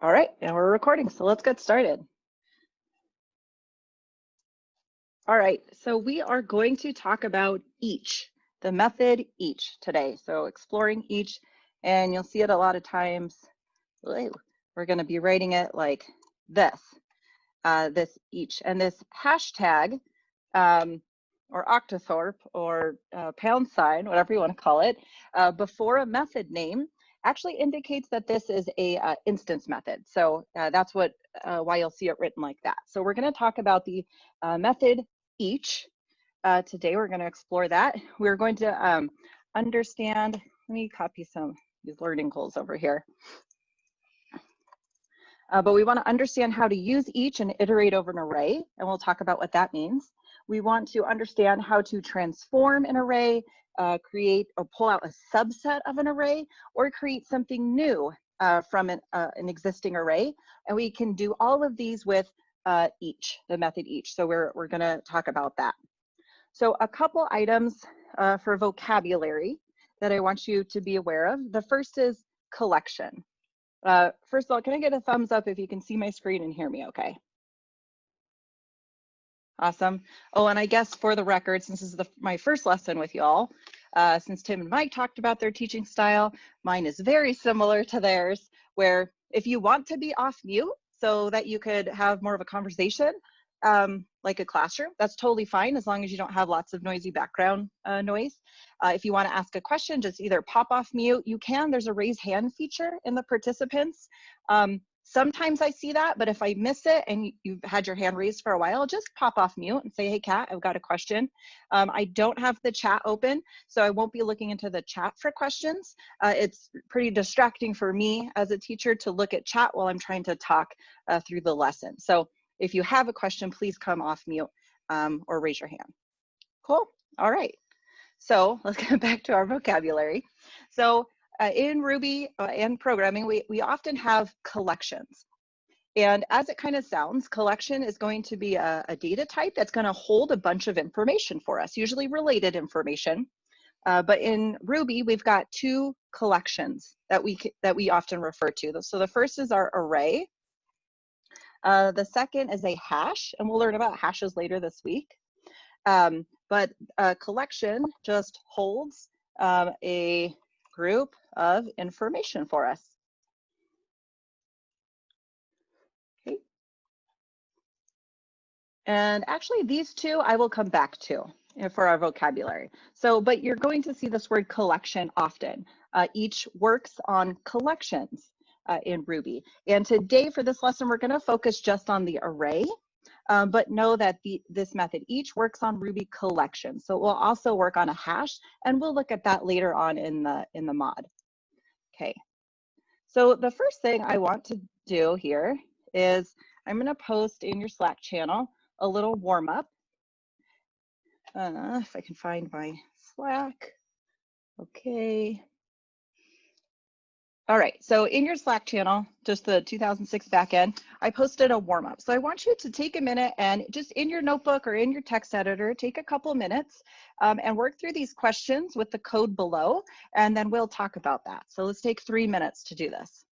All right, now we're recording, so let's get started. All right, so we are going to talk about each, the method each today. So exploring each, and you'll see it a lot of times. We're going to be writing it like this, this each, and this hashtag or octothorpe or pound sign, whatever you want to call it, before a method name actually indicates that this is a instance method. So that's why you'll see it written like that. So we're going to talk about the method each. Today we're going to explore that. We're going to understand, let me copy some of these learning goals over here. But we want to understand how to use each and iterate over an array, and we'll talk about what that means. We want to understand how to transform an array, create or pull out a subset of an array, or create something new from an existing array. And we can do all of these with each, the method each. So we're going to talk about that. So a couple items for vocabulary that I want you to be aware of. The first is collection. First of all, can I get a thumbs up if you can see my screen and hear me okay? Awesome. Oh, and I guess for the record, since this is my first lesson with y'all, since Tim and Mike talked about their teaching style, mine is very similar to theirs, where if you want to be off mute so that you could have more of a conversation, like a classroom, that's totally fine as long as you don't have lots of noisy background noise. If you want to ask a question, just either pop off mute. You can, there's a raise hand feature in the participants. Sometimes I see that, but if I miss it and you've had your hand raised for a while, just pop off mute and say, hey, Kat, I've got a question. I don't have the chat open, so I won't be looking into the chat for questions. It's pretty distracting for me as a teacher to look at chat while I'm trying to talk through the lesson. So if you have a question, please come off mute or raise your hand. Cool. All right. So let's get back to our vocabulary. So in Ruby and programming, we often have collections. And as it kind of sounds, collection is going to be a data type that's going to hold a bunch of information for us, usually related information. But in Ruby, we've got two collections that we often refer to. So the first is our array. The second is a hash, and we'll learn about hashes later this week. But a collection just holds a group of information for us. Okay. And actually these two I will come back to for our vocabulary. So, but you're going to see this word collection often. Each works on collections in Ruby. And today for this lesson, we're going to focus just on the array. But know that this method each works on Ruby collection. So it will also work on a hash, and we'll look at that later on in the mod. Okay. So the first thing I want to do here is I'm going to post in your Slack channel a little warm up. If I can find my Slack. Okay. All right, so in your Slack channel, just the 2006 backend, I posted a warm-up. So I want you to take a minute and just in your notebook or in your text editor, take a couple minutes and work through these questions with the code below, and then we'll talk about that. So let's take 3 minutes to do this.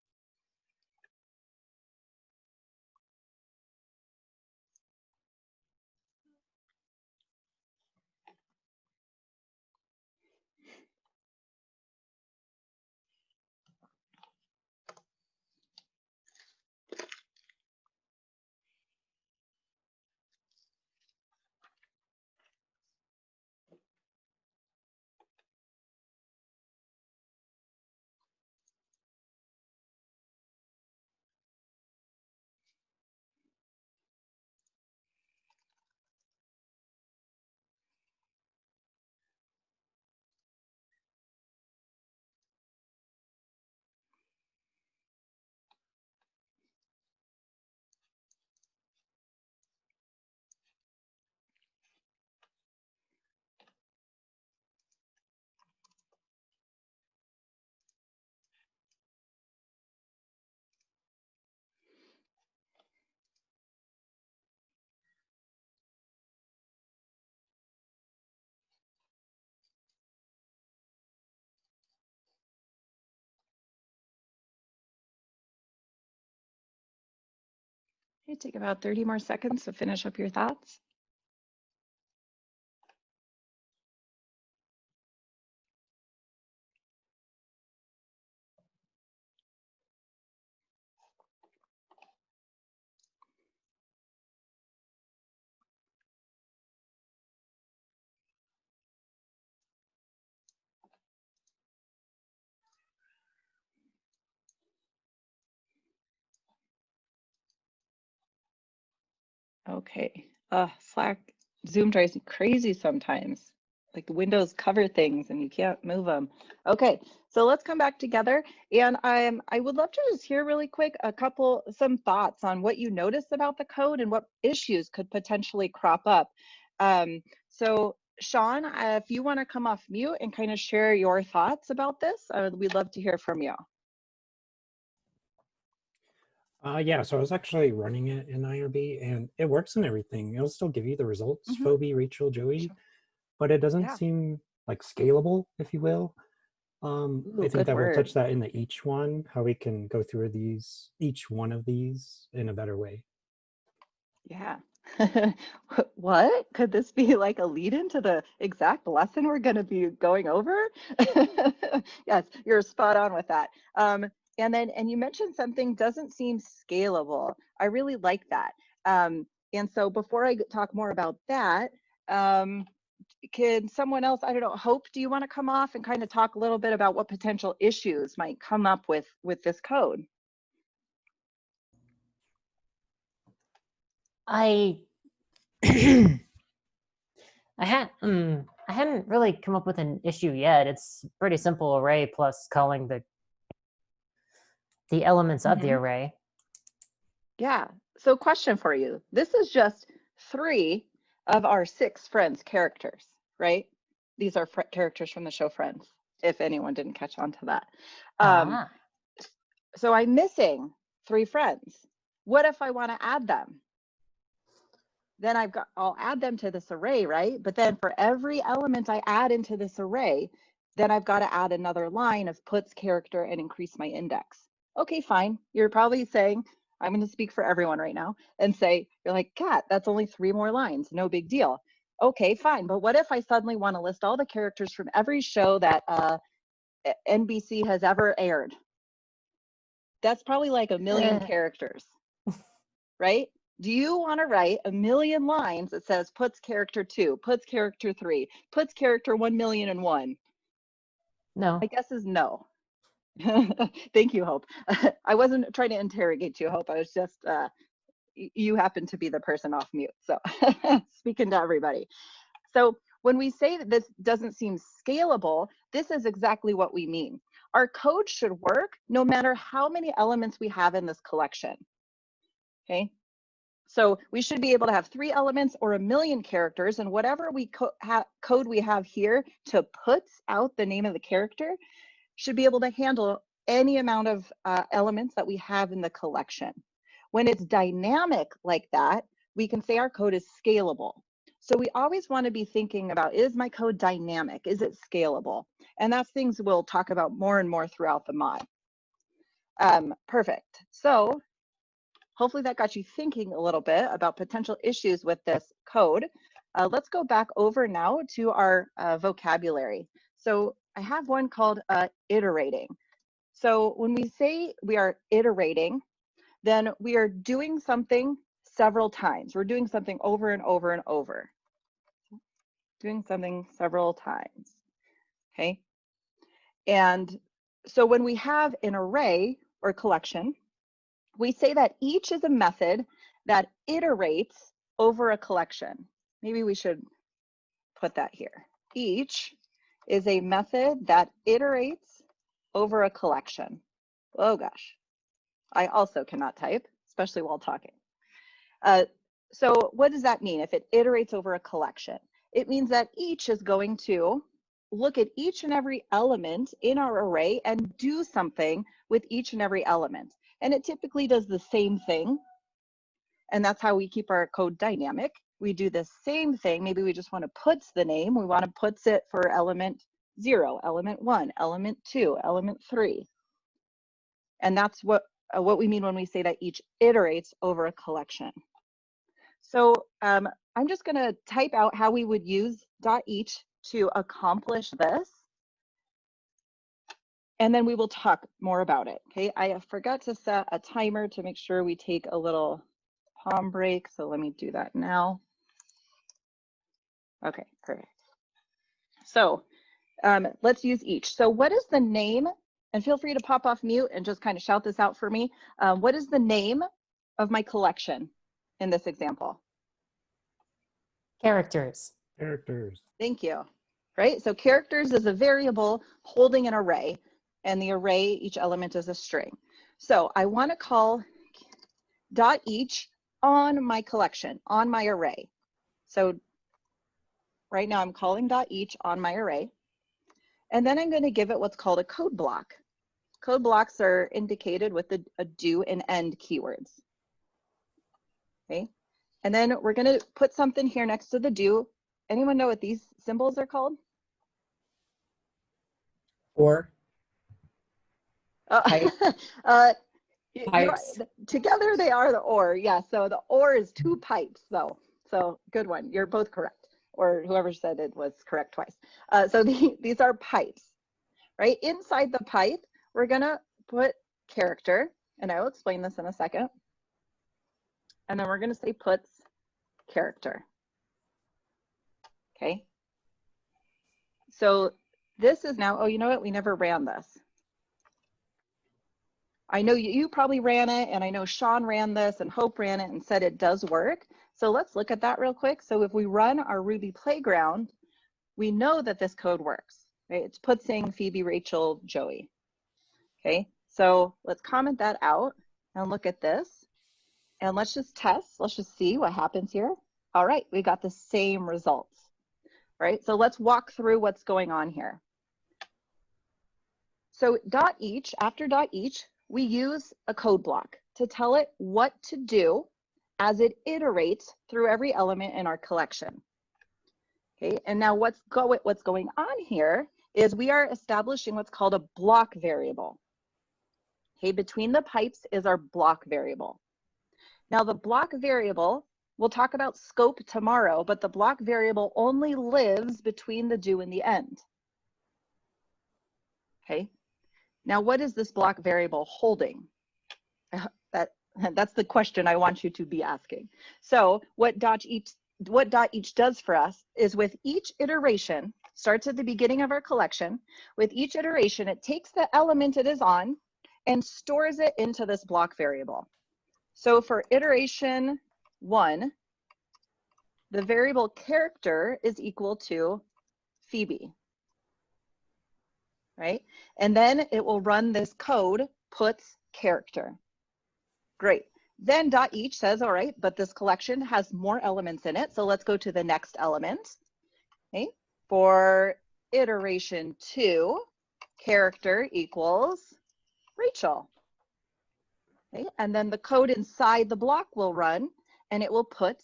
Okay, take about 30 more seconds to finish up your thoughts. Okay. Slack, Zoom drives me crazy sometimes. Like the windows cover things and you can't move them. Okay, so let's come back together. And I would love to just hear really quick some thoughts on what you noticed about the code and what issues could potentially crop up. So Sean, if you want to come off mute and kind of share your thoughts about this, we'd love to hear from you. Yeah, so I was actually running it in IRB and it works and everything. It'll still give you the results, Phoebe, Rachel, Joey, but it doesn't seem like scalable, if you will. Ooh, I think good that we'll touch word. that in the each one, how we can go through each one of these in a better way. Yeah. What? Could this be like a lead into the exact lesson we're going to be going over? Yes, you're spot on with that. And you mentioned something doesn't seem scalable. I really like that. And so before I talk more about that, can someone else, I don't know, Hope, do you want to come off and kind of talk a little bit about what potential issues might come up with this code? I hadn't really come up with an issue yet. It's a pretty simple array plus calling the elements of the array. Yeah. So question for you. This is just 3 of our 6 Friends characters, right? These are characters from the show Friends, if anyone didn't catch on to that. So I'm missing 3 friends. What if I want to add them? Then I'll add them to this array, right? But then for every element I add into this array, then I've got to add another line of puts character and increase my index. Okay, fine. You're probably saying, I'm going to speak for everyone right now and say, you're like, Kat, that's only 3 more lines. No big deal. Okay, fine. But what if I suddenly want to list all the characters from every show that NBC has ever aired? That's probably like 1 million characters, right? Do you want to write 1 million lines that says puts character 2, puts character 3, puts character 1,000,001? No. My guess is no. Thank you, Hope. I wasn't trying to interrogate you, Hope. I was just, you happen to be the person off mute. So speaking to everybody. So when we say that this doesn't seem scalable, this is exactly what we mean. Our code should work no matter how many elements we have in this collection. Okay. So we should be able to have 3 elements or 1 million characters, and whatever we code we have here to put out the name of the character should be able to handle any amount of elements that we have in the collection. When it's dynamic like that, we can say our code is scalable. So we always want to be thinking about, is my code dynamic? Is it scalable? And that's things we'll talk about more and more throughout the mod. Perfect. So hopefully that got you thinking a little bit about potential issues with this code. Let's go back over now to our vocabulary. So I have one called iterating. So when we say we are iterating, then we are doing something several times. We're doing something over and over and over. Doing something several times, okay? And so when we have an array or collection, we say that each is a method that iterates over a collection. Maybe we should put that here. Each is a method that iterates over a collection. Oh gosh, I also cannot type, especially while talking. So what does that mean if it iterates over a collection? It means that each is going to look at each and every element in our array and do something with each and every element. And it typically does the same thing. And that's how we keep our code dynamic. We do the same thing. Maybe we just want to puts the name. We want to puts it for element 0, element 1, element 2, element 3. And that's what what we mean when we say that each iterates over a collection. So I'm just going to type out how we would use .each to accomplish this. And then we will talk more about it, okay? I forgot to set a timer to make sure we take a little palm break. So let me do that now. Okay, perfect. So let's use each. So what is the name? And feel free to pop off mute and just kind of shout this out for me. What is the name of my collection in this example? Characters. Characters. Thank you. Right, so characters is a variable holding an array, and the array, each element is a string. So I want to call .each on my collection, on my array. So right now I'm calling .each on my array. And then I'm going to give it what's called a code block. Code blocks are indicated with a do and end keywords. Okay, and then we're going to put something here next to the do. Anyone know what these symbols are called? Or Pipe. Pipes. Together they are the or, yeah. So the or is two pipes though. So good one, you're both correct. Or whoever said it was correct twice. So these are pipes, right? Inside the pipe, we're gonna put character, and I will explain this in a second. And then we're gonna say puts character, okay? So this is now, oh, you know what? We never ran this. I know you probably ran it, and I know Sean ran this, and Hope ran it and said it does work. So let's look at that real quick. So if we run our Ruby playground, we know that this code works, right? It's putsing Phoebe, Rachel, Joey. Okay, so let's comment that out and look at this. And let's just test, let's just see what happens here. All right, we got the same results, right? So let's walk through what's going on here. So .each, after .each, we use a code block to tell it what to do as it iterates through every element in our collection. Okay, and now what's going on here is we are establishing what's called a block variable. Okay, between the pipes is our block variable. Now the block variable, we'll talk about scope tomorrow, but the block variable only lives between the do and the end. Okay, now what is this block variable holding? That's the question I want you to be asking. So what .each does for us is with each iteration, starts at the beginning of our collection, with each iteration, it takes the element it is on and stores it into this block variable. So for iteration 1, the variable character is equal to Phoebe, right? And then it will run this code, puts character. Great. Then .each says, all right, but this collection has more elements in it. So let's go to the next element. Okay. For iteration 2, character equals Rachel. Okay. And then the code inside the block will run, and it will put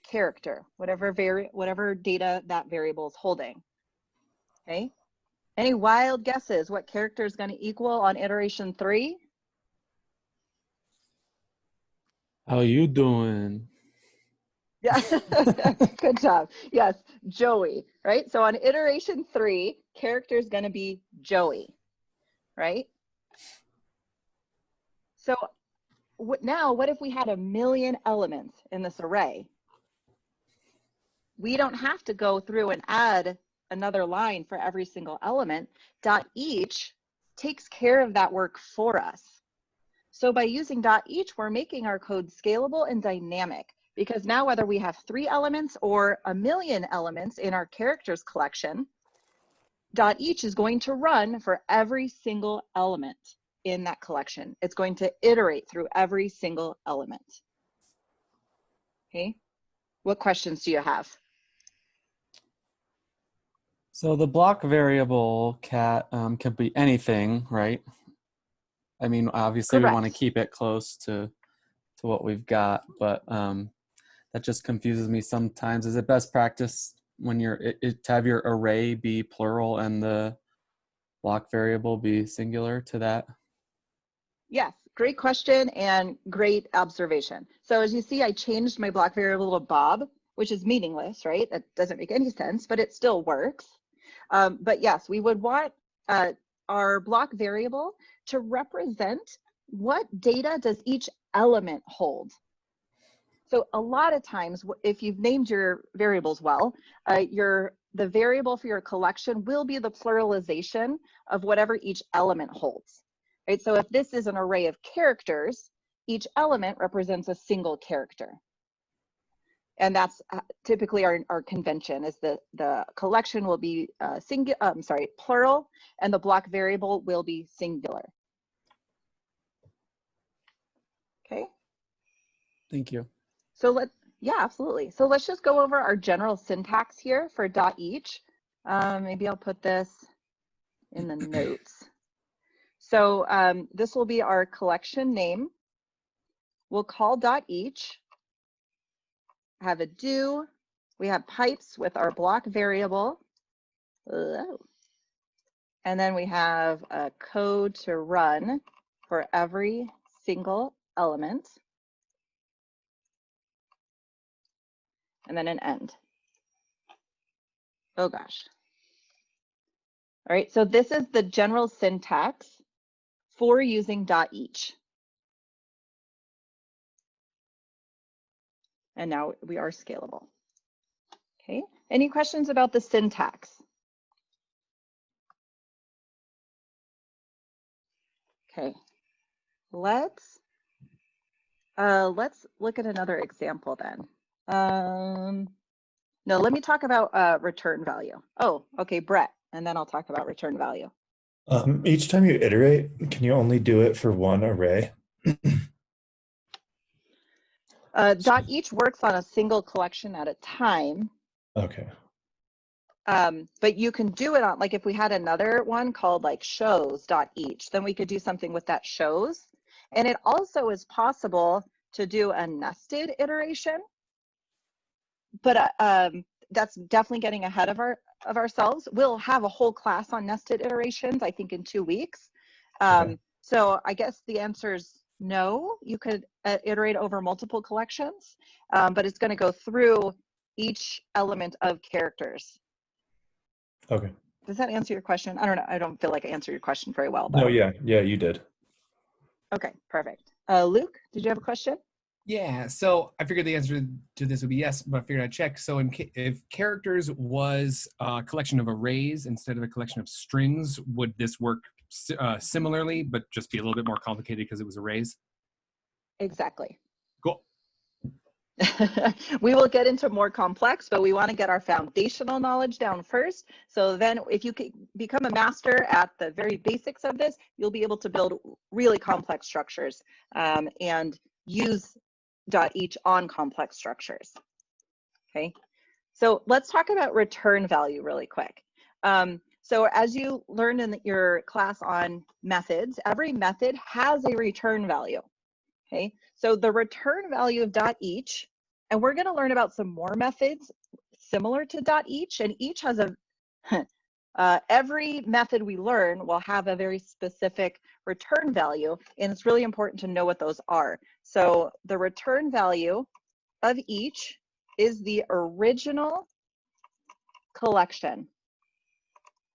character, whatever data that variable is holding. Okay. Any wild guesses what character is going to equal on iteration 3? How you doing? Yeah, good job. Yes, Joey, right? So on iteration 3, character is going to be Joey, right? So now what if we had 1,000,000 elements in this array? We don't have to go through and add another line for every single element. .each takes care of that work for us. So by using .each, we're making our code scalable and dynamic, because now whether we have 3 elements or 1,000,000 elements in our characters collection, .each is going to run for every single element in that collection. It's going to iterate through every single element. Okay, what questions do you have? So the block variable cat can be anything, right? I mean, obviously we want to Correct. keep it close to what we've got, but that just confuses me sometimes. Is it best practice when to have your array be plural and the block variable be singular to that? Yes, great question and great observation. So as you see, I changed my block variable to Bob, which is meaningless, right? That doesn't make any sense, but it still works. But yes, we would want our block variable to represent what data does each element hold. So a lot of times, if you've named your variables well, the variable for your collection will be the pluralization of whatever each element holds. Right? So if this is an array of characters, each element represents a single character. And that's typically our convention, is the collection will be plural, and the block variable will be singular. Okay. Thank you. So yeah, absolutely. So let's just go over our general syntax here for .each. Maybe I'll put this in the notes. So this will be our collection name. We'll call .each, have a do, we have pipes with our block variable, and then we have a code to run for every single element, and then an end. Oh gosh. All right, so this is the general syntax for using .each. And now we are scalable. Okay, any questions about the syntax? Okay, let's look at another example then. No, let me talk about return value. Oh, okay, Brett, and then I'll talk about return value. Each time you iterate, can you only do it for one array? .each works on a single collection at a time. Okay. But you can do it on, like if we had another one called like shows.each, then we could do something with that shows. And it also is possible to do a nested iteration, but that's definitely getting ahead of ourselves. We'll have a whole class on nested iterations, I think in 2 weeks. Okay. So I guess the answer is no, you could iterate over multiple collections, but it's going to go through each element of characters. Okay. Does that answer your question? I don't know. I don't feel like I answered your question very well. But... No, yeah, you did. Okay, perfect. Luke, did you have a question? Yeah, so I figured the answer to this would be yes, but I figured I'd check. So if characters was a collection of arrays instead of a collection of strings, would this work similarly, but just be a little bit more complicated because it was arrays? Exactly. Cool. We will get into more complex, but we want to get our foundational knowledge down first. So then if you can become a master at the very basics of this, you'll be able to build really complex structures and use .each on complex structures. Okay, so let's talk about return value really quick. So as you learned in your class on methods, every method has a return value. Okay, so the return value of .each, and we're going to learn about some more methods similar to .each, and each has a every method we learn will have a very specific return value, and it's really important to know what those are. So the return value of each is the original collection,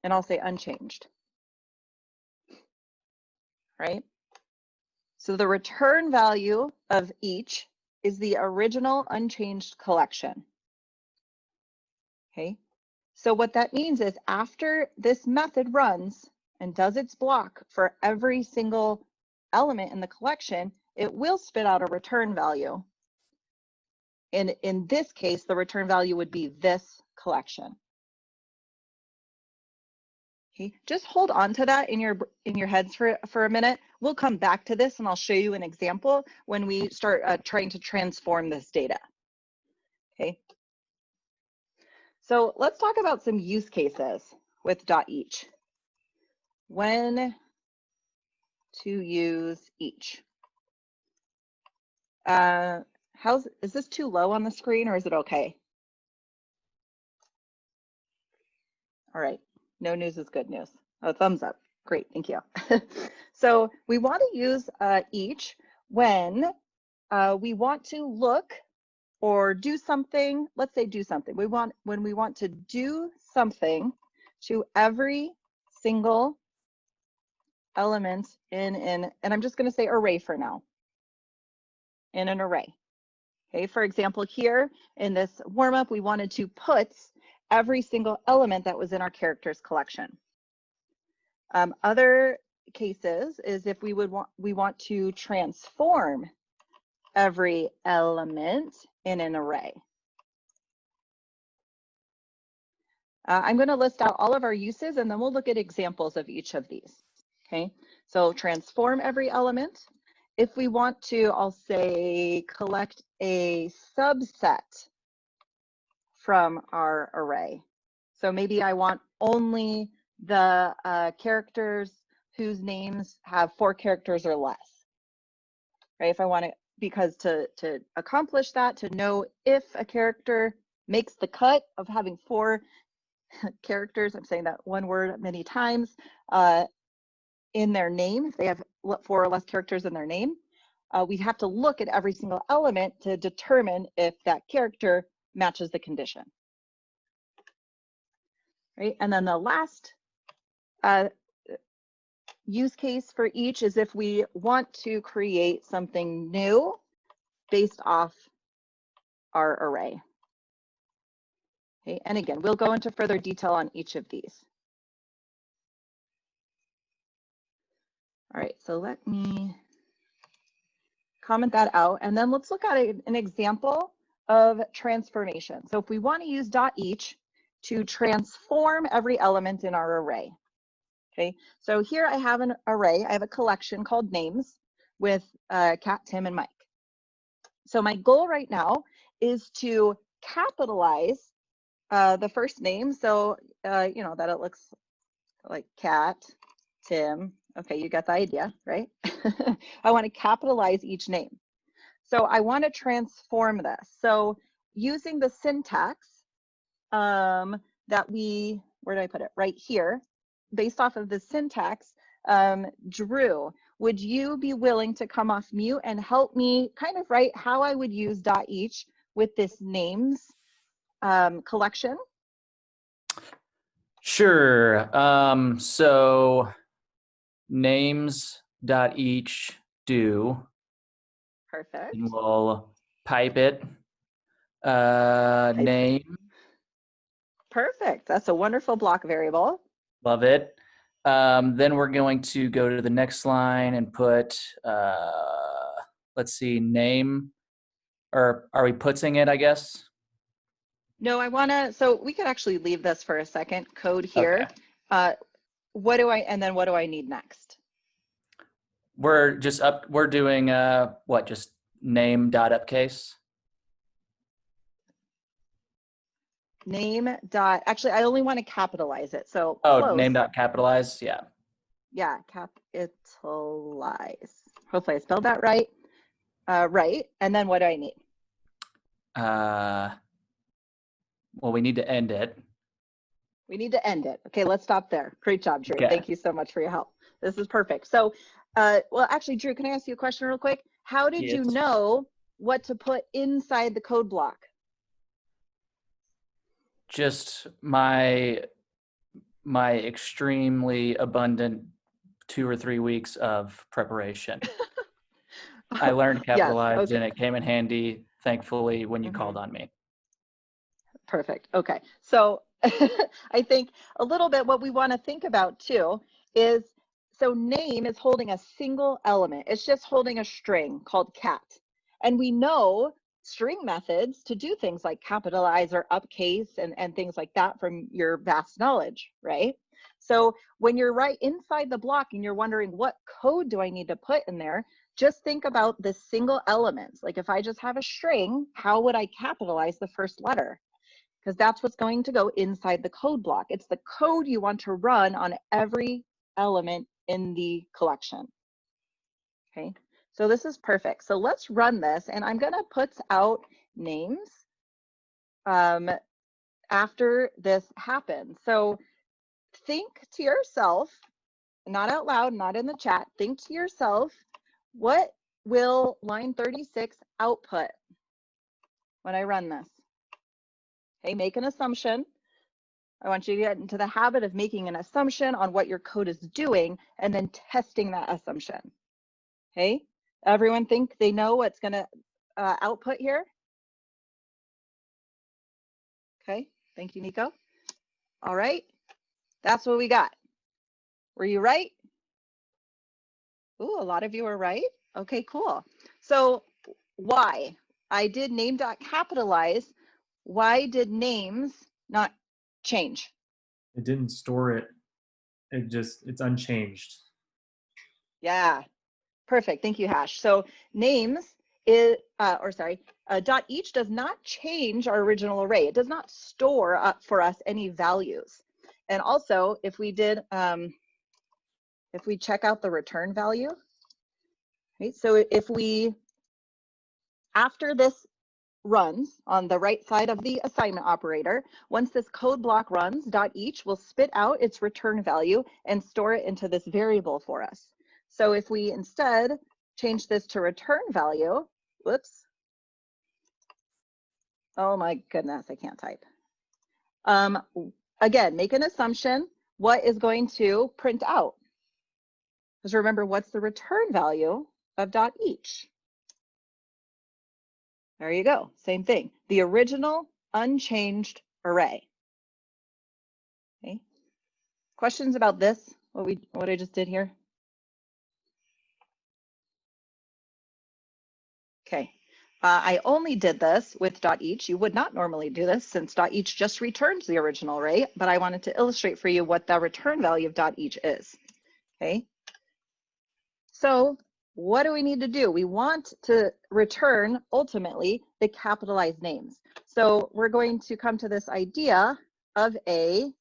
and I'll say unchanged, right? So the return value of each is the original unchanged collection. Okay, so what that means is after this method runs and does its block for every single element in the collection, it will spit out a return value. And in this case, the return value would be this collection. Okay, just hold on to that in your heads for a minute. We'll come back to this and I'll show you an example when we start trying to transform this data. Okay. So let's talk about some use cases with .each. When to use each. Is this too low on the screen or is it okay? All right. No news is good news. Oh, thumbs up. Great, thank you. So we want to use each when we want to look or do something. Let's say do something. When we want to do something to every single element in an, and I'm just going to say array for now, in an array. Okay, for example, here in this warm-up, we wanted to put every single element that was in our characters collection. Other cases is if we want to transform every element in an array. I'm going to list out all of our uses, and then we'll look at examples of each of these. Okay, so transform every element. If we want to, I'll say, collect a subset from our array. So maybe I want only the characters whose names have 4 characters or less, right? If I want to, because to accomplish that, to know if a character makes the cut of having 4 characters, I'm saying that one word many times, in their name, if they have 4 or less characters in their name, we have to look at every single element to determine if that character matches the condition. Right? And then the last use case for each is if we want to create something new based off our array. Okay, and again, we'll go into further detail on each of these. All right, so let me comment that out, and then let's look at an example of transformation. So if we want to use .each to transform every element in our array. Okay, so here I have an array, I have a collection called names with Kat, Tim, and Mike. So my goal right now is to capitalize the first name, so you know, that it looks like Kat, Tim. Okay, you got the idea, right? I want to capitalize each name. So I want to transform this. So using the syntax that where did I put it? Right here, based off of the syntax, Drew, would you be willing to come off mute and help me kind of write how I would use .each with this names collection? Sure. So names.each do. Perfect. And we'll pipe it. Name. Perfect. That's a wonderful block variable. Love it. Then we're going to go to the next line and put, let's see, name, or are we putting it, I guess? No, I want to, so we could actually leave this for a second, code here. Okay. And then what do I need next? We're doing, what, just name.upcase? Actually, I only want to capitalize it. So oh, name.capitalize, yeah. Yeah, capitalize. Hopefully I spelled that right. Right, and then what do I need? Well, we need to end it. We need to end it. Okay, let's stop there. Great job, Drew. Okay. Thank you so much for your help. This is perfect. So, well, actually, Drew, can I ask you a question real quick? How did you know what to put inside the code block? Just my extremely abundant 2 or 3 weeks of preparation. I learned capitalize, yes, okay. And it came in handy, thankfully, when you called on me. Perfect. Okay. So I think a little bit what we want to think about too is, so name is holding a single element. It's just holding a string called cat. And we know string methods to do things like capitalize or upcase and things like that from your vast knowledge, right? So when you're right inside the block and you're wondering what code do I need to put in there, just think about the single elements. Like if I just have a string, how would I capitalize the first letter? Because that's what's going to go inside the code block. It's the code you want to run on every element in the collection. Okay, so this is perfect. So let's run this, and I'm gonna put out names after this happens. So think to yourself, not out loud, not in the chat, think to yourself, what will line 36 output when I run this? Okay, make an assumption. I want you to get into the habit of making an assumption on what your code is doing and then testing that assumption. Okay, everyone think they know what's going to output here? Okay, thank you, Nico. All right, that's what we got. Were you right? Ooh, a lot of you are right. Okay, cool. So why? I did name.capitalize. Why did names not change? It didn't store it. It's unchanged. Yeah, perfect. Thank you, Hash. So names is, dot each does not change our original array. It does not store up for us any values. And also, if we did, if we check out the return value, right? So if we, after this runs on the right side of the assignment operator, once this code block runs, dot each will spit out its return value and store it into this variable for us. So if we instead change this to return value, whoops. Oh my goodness, I can't type. Again, make an assumption. What is going to print out? Because remember, what's the return value of dot each? There you go, same thing. The original unchanged array. Okay. Questions about this, what I just did here? Okay, I only did this with dot each. You would not normally do this since dot each just returns the original array, but I wanted to illustrate for you what the return value of dot each is. Okay, so what do we need to do? We want to return ultimately the capitalized names. So we're going to come to this idea of a,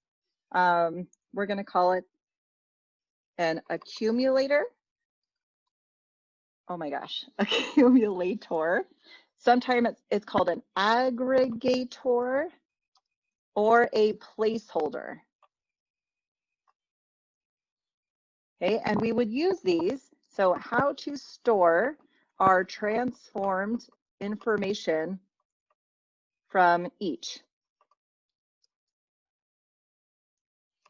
we're going to call it an accumulator. Oh my gosh, accumulator. Sometimes it's called an aggregator or a placeholder. Okay, and we would use these. So how to store our transformed information from each.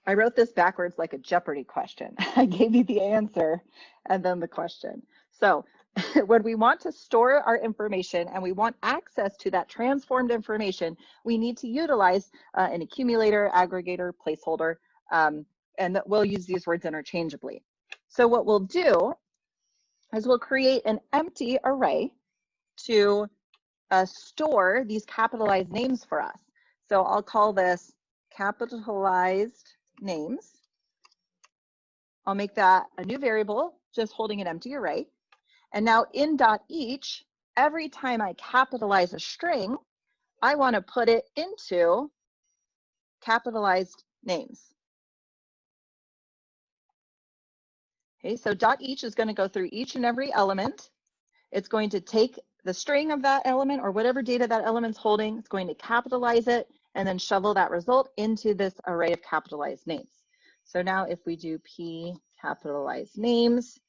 I wrote this backwards like a Jeopardy question. I gave you the answer and then the question. So when we want to store our information and we want access to that transformed information, we need to utilize an accumulator, aggregator, placeholder, and we'll use these words interchangeably. So what we'll do is we'll create an empty array to store these capitalized names for us. So I'll call this capitalized names. I'll make that a new variable, just holding an empty array. And now in dot each, every time I capitalize a string, I want to put it into capitalized names. Okay, so dot each is going to go through each and every element. It's going to take the string of that element or whatever data that element's holding. It's going to capitalize it and then shovel that result into this array of capitalized names. So now if we do p capitalized names,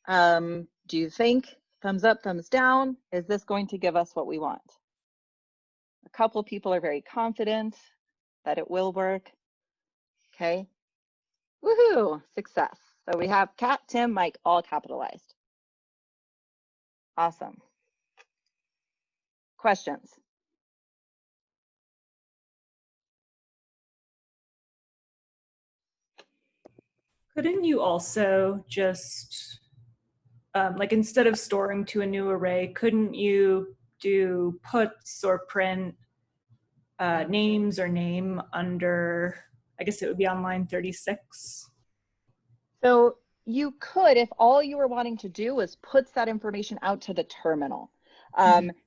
do you think, thumbs up, thumbs down, is this going to give us what we want? A couple people are very confident that it will work. Okay, woohoo, success. So we have Kat, Tim, Mike, all capitalized. Awesome. Questions? Couldn't you also just, like instead of storing to a new array, couldn't you do puts or print names or name under, I guess it would be on line 36? So you could, if all you were wanting to do was puts that information out to the terminal.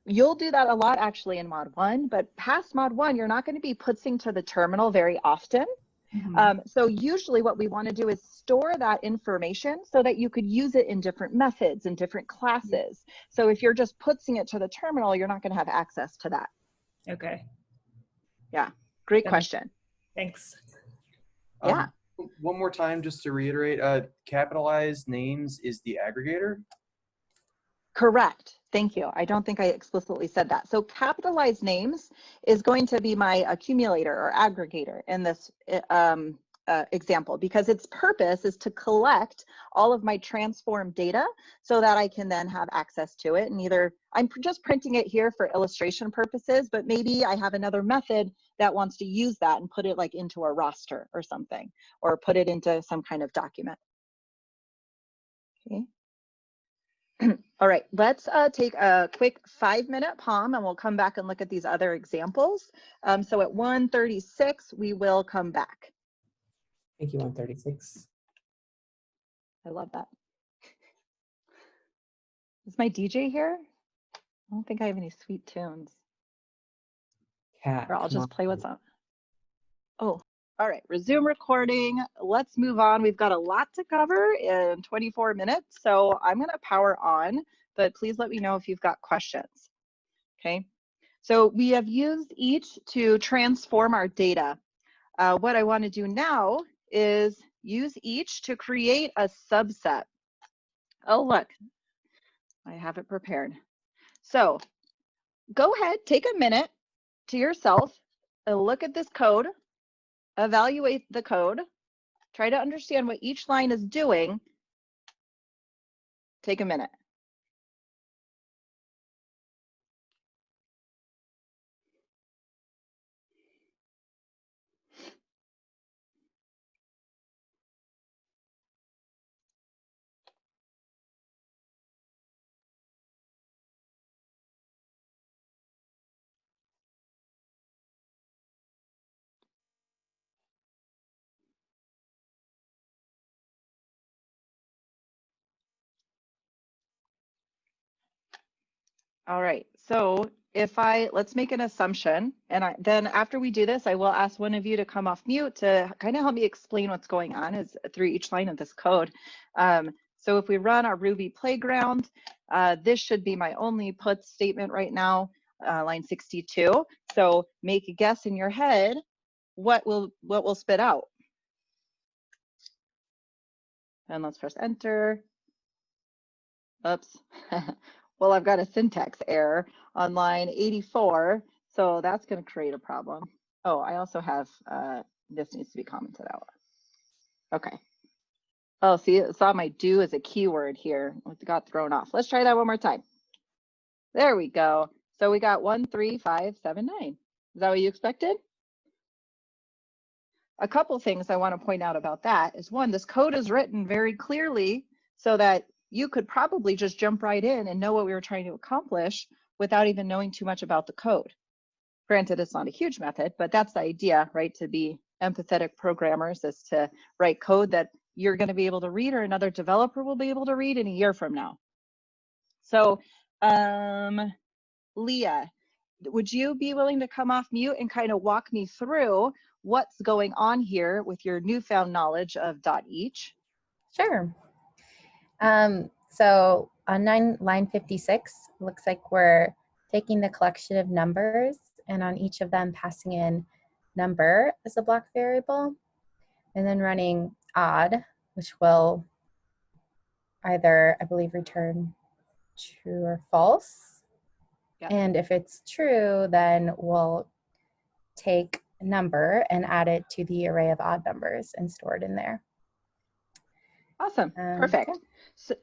You'll do that a lot actually in mod 1, but past mod 1, you're not going to be putsing to the terminal very often. So usually what we want to do is store that information so that you could use it in different methods and different classes. So if you're just putsing it to the terminal, you're not going to have access to that. Okay. Yeah, great question. Thanks. Yeah. One more time, just to reiterate, capitalized names is the aggregator? Correct. Thank you. I don't think I explicitly said that. So capitalized names is going to be my accumulator or aggregator in this example, because its purpose is to collect all of my transform data so that I can then have access to it. And either I'm just printing it here for illustration purposes, but maybe I have another method that wants to use that and put it like into a roster or something, or put it into some kind of document. Okay. All right, let's take a quick 5-minute palm and we'll come back and look at these other examples. So at 1:36, we will come back. Thank you, 136. I love that. Is my DJ here? I don't think I have any sweet tunes. Cat, Or I'll come just on. play what's on. Oh, all right, resume recording. Let's move on. We've got a lot to cover in 24 minutes, so I'm gonna power on, but please let me know if you've got questions, okay? So we have used each to transform our data. What I wanna do now is use each to create a subset. Oh, look, I have it prepared. So go ahead, take a minute to yourself and look at this code, evaluate the code, try to understand what each line is doing. Take a minute. All right, so let's make an assumption, and then after we do this, I will ask one of you to come off mute to kind of help me explain what's going on through each line of this code. So if we run our Ruby playground, this should be my only puts statement right now, line 62. So make a guess in your head, what will spit out? And let's press enter. Oops. Well, I've got a syntax error on line 84, so that's going to create a problem. Oh, I also have, this needs to be commented out. Okay. Oh, see, it saw my do as a keyword here. It got thrown off. Let's try that one more time. There we go. So we got 13579. Is that what you expected? A couple things I want to point out about that is, one, this code is written very clearly so that you could probably just jump right in and know what we were trying to accomplish without even knowing too much about the code. Granted, it's not a huge method, but that's the idea, right? To be empathetic programmers is to write code that you're going to be able to read or another developer will be able to read in a year from now. So, Leah, would you be willing to come off mute and kind of walk me through what's going on here with your newfound knowledge of .each? Sure. So on line 56, looks like we're taking the collection of numbers and on each of them passing in number as a block variable, and then running odd, which will either, I believe, return true or false. Yep. And if it's true, then we'll take a number and add it to the array of odd numbers and store it in there. Awesome. Perfect. Yeah. So,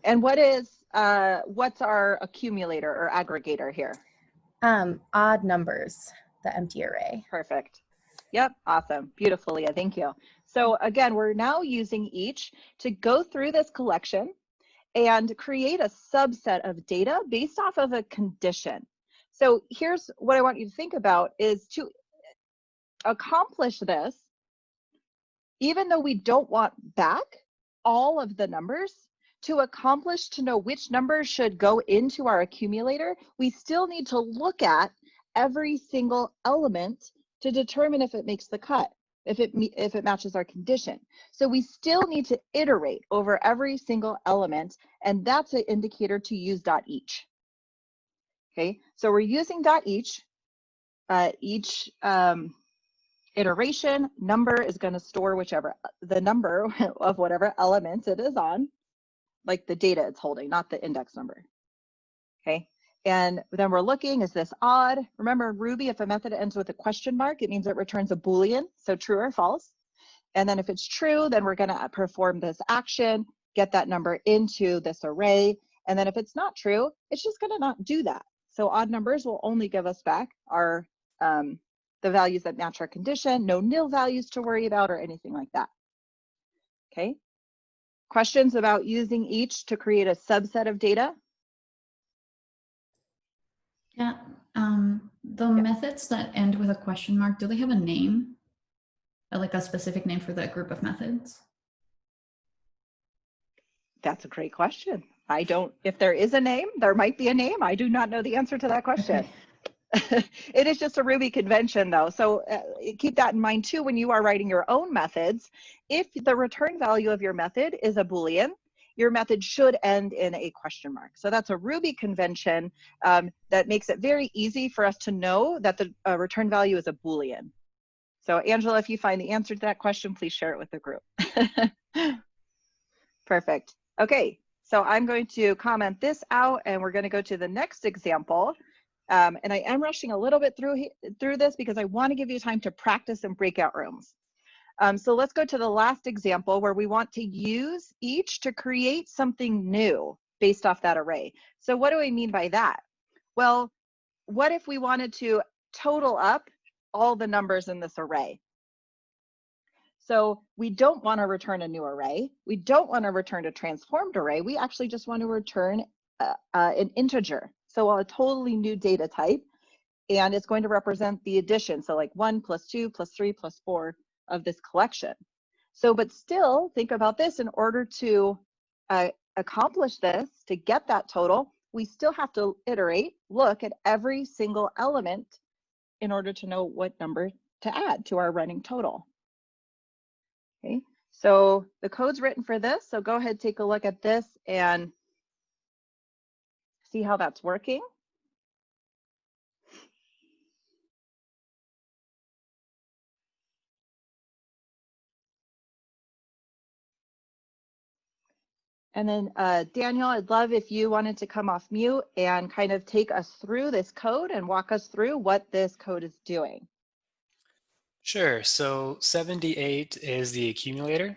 and what's our accumulator or aggregator here? Odd numbers, the empty array. Perfect. Yep. Awesome. Beautiful, Leah. Thank you. So again, we're now using each to go through this collection and create a subset of data based off of a condition. So here's what I want you to think about is to accomplish this, even though we don't want back all of the numbers, to accomplish to know which numbers should go into our accumulator, we still need to look at every single element to determine if it makes the cut, if it matches our condition. So we still need to iterate over every single element, and that's an indicator to use .each. Okay, so we're using .each. iteration, number is going to store the number of whatever element it is on, like the data it's holding, not the index number. Okay. And then we're looking, is this odd? Remember, Ruby, if a method ends with a question mark, it means it returns a Boolean, so true or false. And then if it's true, then we're going to perform this action, get that number into this array. And then if it's not true, it's just going to not do that. So odd numbers will only give us back our the values that match our condition, no nil values to worry about or anything like that. Okay. Questions about using each to create a subset of data? Yeah, the methods that end with a question mark, do they have a name? Like a specific name for that group of methods? That's a great question. I don't, if there is a name, there might be a name. I do not know the answer to that question. Okay. It is just a Ruby convention though. So keep that in mind too when you are writing your own methods. If the return value of your method is a Boolean, your method should end in a question mark. So that's a Ruby convention that makes it very easy for us to know that the return value is a Boolean. So Angela, if you find the answer to that question, please share it with the group. Perfect. Okay, so I'm going to comment this out and we're going to go to the next example. And I am rushing a little bit through this because I want to give you time to practice in breakout rooms. So let's go to the last example where we want to use each to create something new based off that array. So what do I mean by that? Well, what if we wanted to total up all the numbers in this array? So we don't want to return a new array. We don't want to return a transformed array. We actually just want to return an integer. So a totally new data type, and it's going to represent the addition. So like 1 plus 2 plus 3 plus 4 of this collection. So, but still think about this, in order to accomplish this, to get that total, we still have to iterate, look at every single element in order to know what number to add to our running total. Okay, so the code's written for this. So go ahead, take a look at this and see how that's working. And then Daniel, I'd love if you wanted to come off mute and kind of take us through this code and walk us through what this code is doing. Sure. So 78 is the accumulator.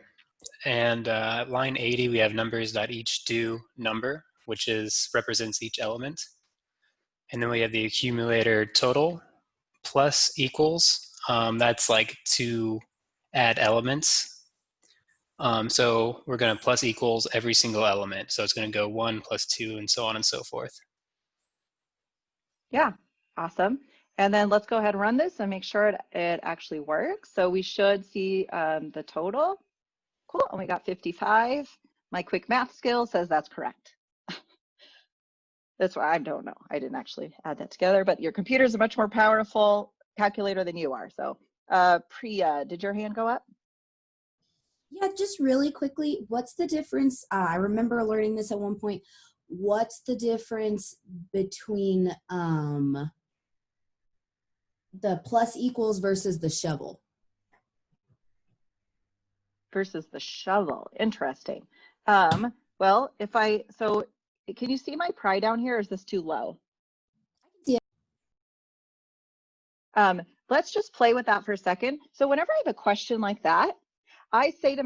And at line 80, we have numbers that each do number, which represents each element. And then we have the accumulator total plus equals. That's like to add elements. So we're going to plus equals every single element. So it's going to go 1 plus 2 and so on and so forth. Yeah, awesome. And then let's go ahead and run this and make sure it actually works. So we should see the total. Cool, and we got 55. My quick math skill says that's correct. That's why I don't know. I didn't actually add that together, but your computer is a much more powerful calculator than you are. So Priya, did your hand go up? Yeah, just really quickly, what's the difference? I remember learning this at one point. What's the difference between the plus equals versus the shovel? Versus the shovel, interesting. Well, so can you see my pry down here, or is this too low? Yeah. Let's just play with that for a second. So whenever I have a question like that, I say to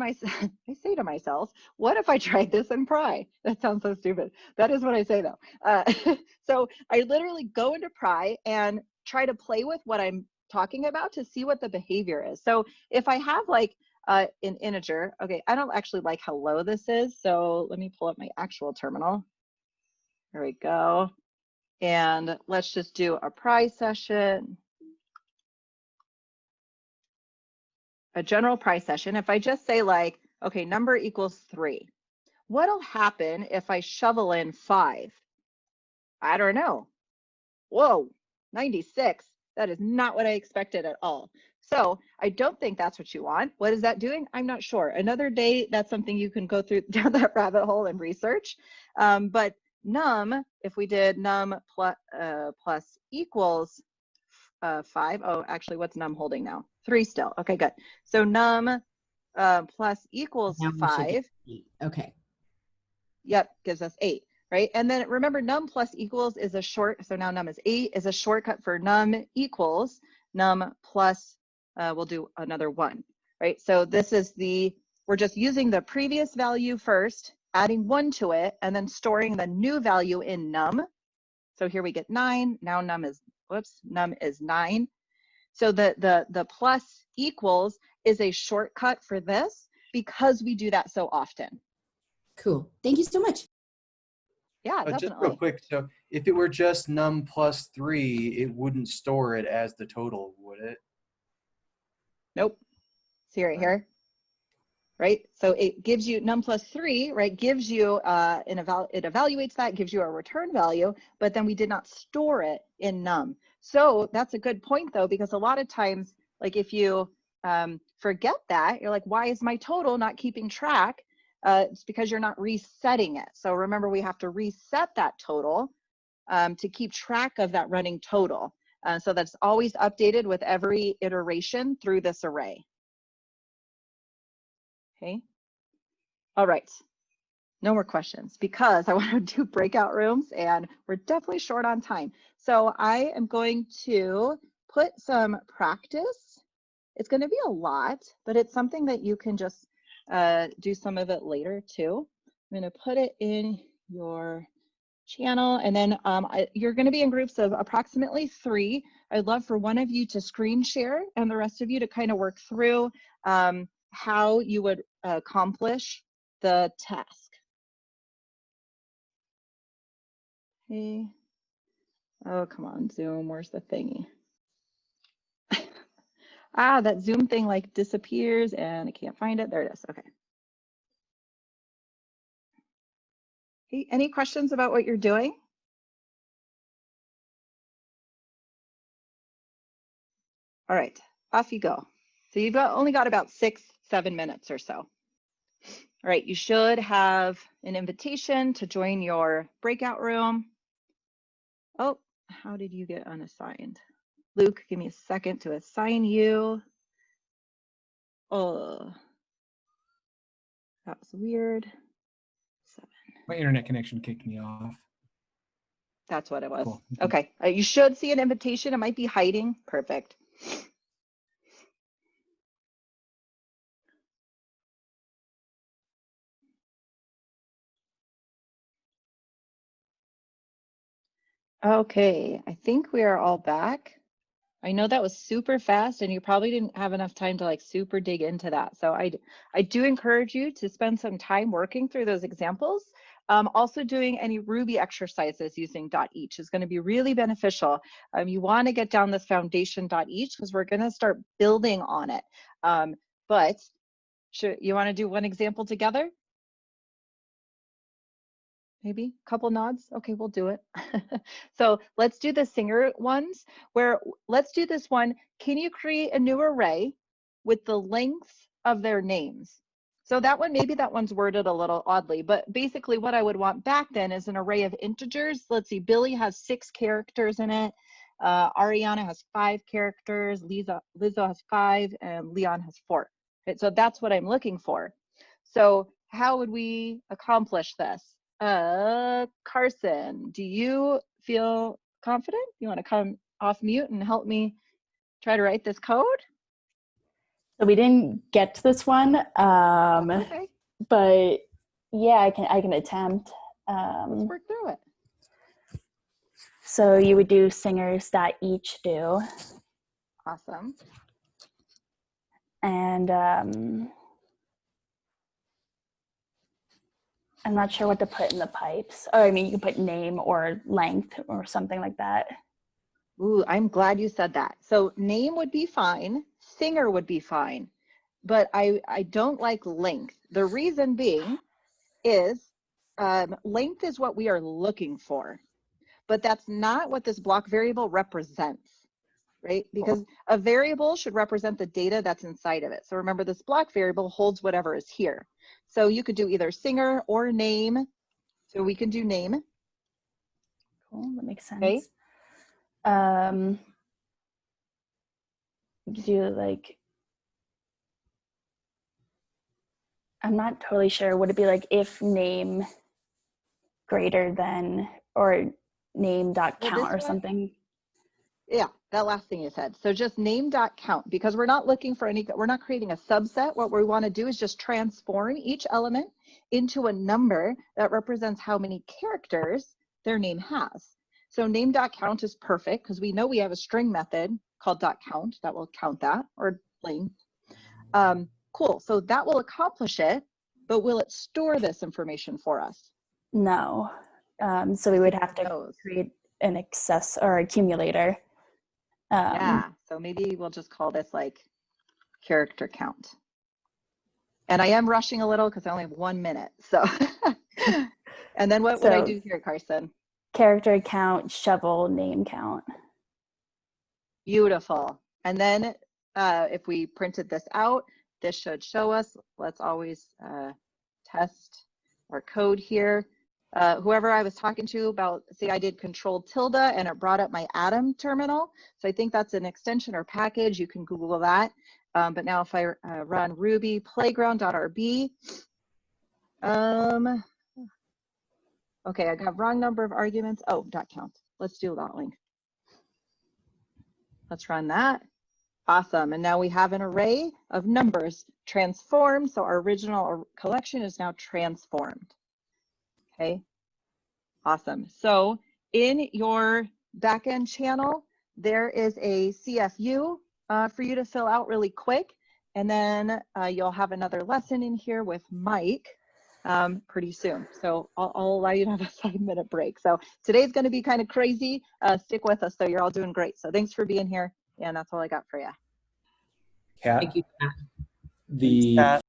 myself, what if I tried this in pry? That sounds so stupid. That is what I say though. So I literally go into pry and try to play with what I'm talking about to see what the behavior is. So if I have like an integer, okay, I don't actually like how low this is. So let me pull up my actual terminal. There we go. And let's just do a pry session. A general pry session. If I just say like, okay, number equals 3, what'll happen if I shovel in 5? I don't know. Whoa, 96. That is not what I expected at all. So I don't think that's what you want. What is that doing? I'm not sure. Another day, that's something you can go through down that rabbit hole and research. But num, if we did num plus equals 5, oh, actually, what's num holding now? 3 still. Okay, good. So num plus equals Now we should 5. get 8. Okay. Yep, gives us 8, right? And then remember, num plus equals is a short, so now num is 8, is a shortcut for num equals num plus, we'll do another 1, right? So this is we're just using the previous value first, adding 1 to it, and then storing the new value in num. So here we get 9, now num is 9. So the plus equals is a shortcut for this because we do that so often. Cool. Thank you so much. Yeah, Just definitely. real quick, so if it were just num plus 3, it wouldn't store it as the total, would it? Nope. See right here, right? So it gives you num plus 3, right? Gives you it evaluates that, gives you a return value, but then we did not store it in num. So that's a good point though, because a lot of times, like if you forget that, you're like, why is my total not keeping track? It's because you're not resetting it. So remember, we have to reset that total to keep track of that running total. So that's always updated with every iteration through this array. Okay. All right. No more questions because I want to do breakout rooms and we're definitely short on time. So I am going to put some practice. It's going to be a lot, but it's something that you can just do some of it later too. I'm going to put it in your channel, and then you're going to be in groups of approximately 3. I'd love for one of you to screen share and the rest of you to kind of work through how you would accomplish the task. Okay. Oh, come on, Zoom, where's the thingy? That Zoom thing like disappears and I can't find it. There it is. Okay. Hey, any questions about what you're doing? All right, off you go. So you've only got about 6-7 minutes or so. All right, you should have an invitation to join your breakout room. Oh, how did you get unassigned? Luke, give me a second to assign you. Oh, that was weird. 7. My internet connection kicked me off. That's what it was. Cool. Okay, you should see an invitation. It might be hiding. Perfect. Okay, I think we are all back. I know that was super fast and you probably didn't have enough time to like super dig into that. So I do encourage you to spend some time working through those examples. Also doing any Ruby exercises using .each is going to be really beneficial. You want to get down this foundation .each because we're going to start building on it. But you want to do one example together? Maybe a couple nods. Okay, we'll do it. So let's do the singer ones where let's do this one. Can you create a new array with the lengths of their names? So that one, maybe that one's worded a little oddly, but basically what I would want back then is an array of integers. Let's see, Billy has 6 characters in it. Ariana has 5 characters. Lizzo has 5 and Leon has 4. Okay, so that's what I'm looking for. So how would we accomplish this? Carson, do you feel confident? You want to come off mute and help me try to write this code? So we didn't get to this one, Okay. but yeah, I can attempt. Let's work through it. So you would do singers.each do. Awesome. And I'm not sure what to put in the pipes. Oh, I mean, you can put name or length or something like that. Ooh, I'm glad you said that. So name would be fine, singer would be fine, but I don't like length. The reason being is length is what we are looking for, but that's not what this block variable represents, right? Because a variable should represent the data that's inside of it. So remember, this block variable holds whatever is here. So you could do either singer or name. So we can do name. Cool, that makes sense. Okay. do like, I'm not totally sure. Would it be like if name greater than or name dot Well, count this or one- something? Yeah, that last thing you said. So just name dot count, because we're not looking for any, we're not creating a subset. What we want to do is just transform each element into a number that represents how many characters their name has. So name dot count is perfect because we know we have a string method called dot count that will count that, or length. Cool, so that will accomplish it, but will it store this information for us? No. So we would have to create an access or accumulator. Yeah, so maybe we'll just call this like character count. And I am rushing a little because I only have 1 minute. So, and then what would I do here, Carson? Character count, shovel, name count. Beautiful. And then if we printed this out, this should show us, let's always test our code here. Whoever I was talking to about, see, I did control tilde and it brought up my Atom terminal. So I think that's an extension or package. You can Google that. But now if I run Ruby playground.rb, okay, I got wrong number of arguments. Oh, dot count. Let's do that link. Let's run that. Awesome. And now we have an array of numbers transformed. So our original collection is now transformed. Okay, awesome. So in your backend channel, there is a CFU for you to fill out really quick. And then you'll have another lesson in here with Mike pretty soon. So I'll allow you to have a 5-minute break. So today's going to be kind of crazy. Stick with us, though. You're all doing great. So thanks for being here. And that's all I got for you. Kat, Thank you, Kat. the Thanks, Kat.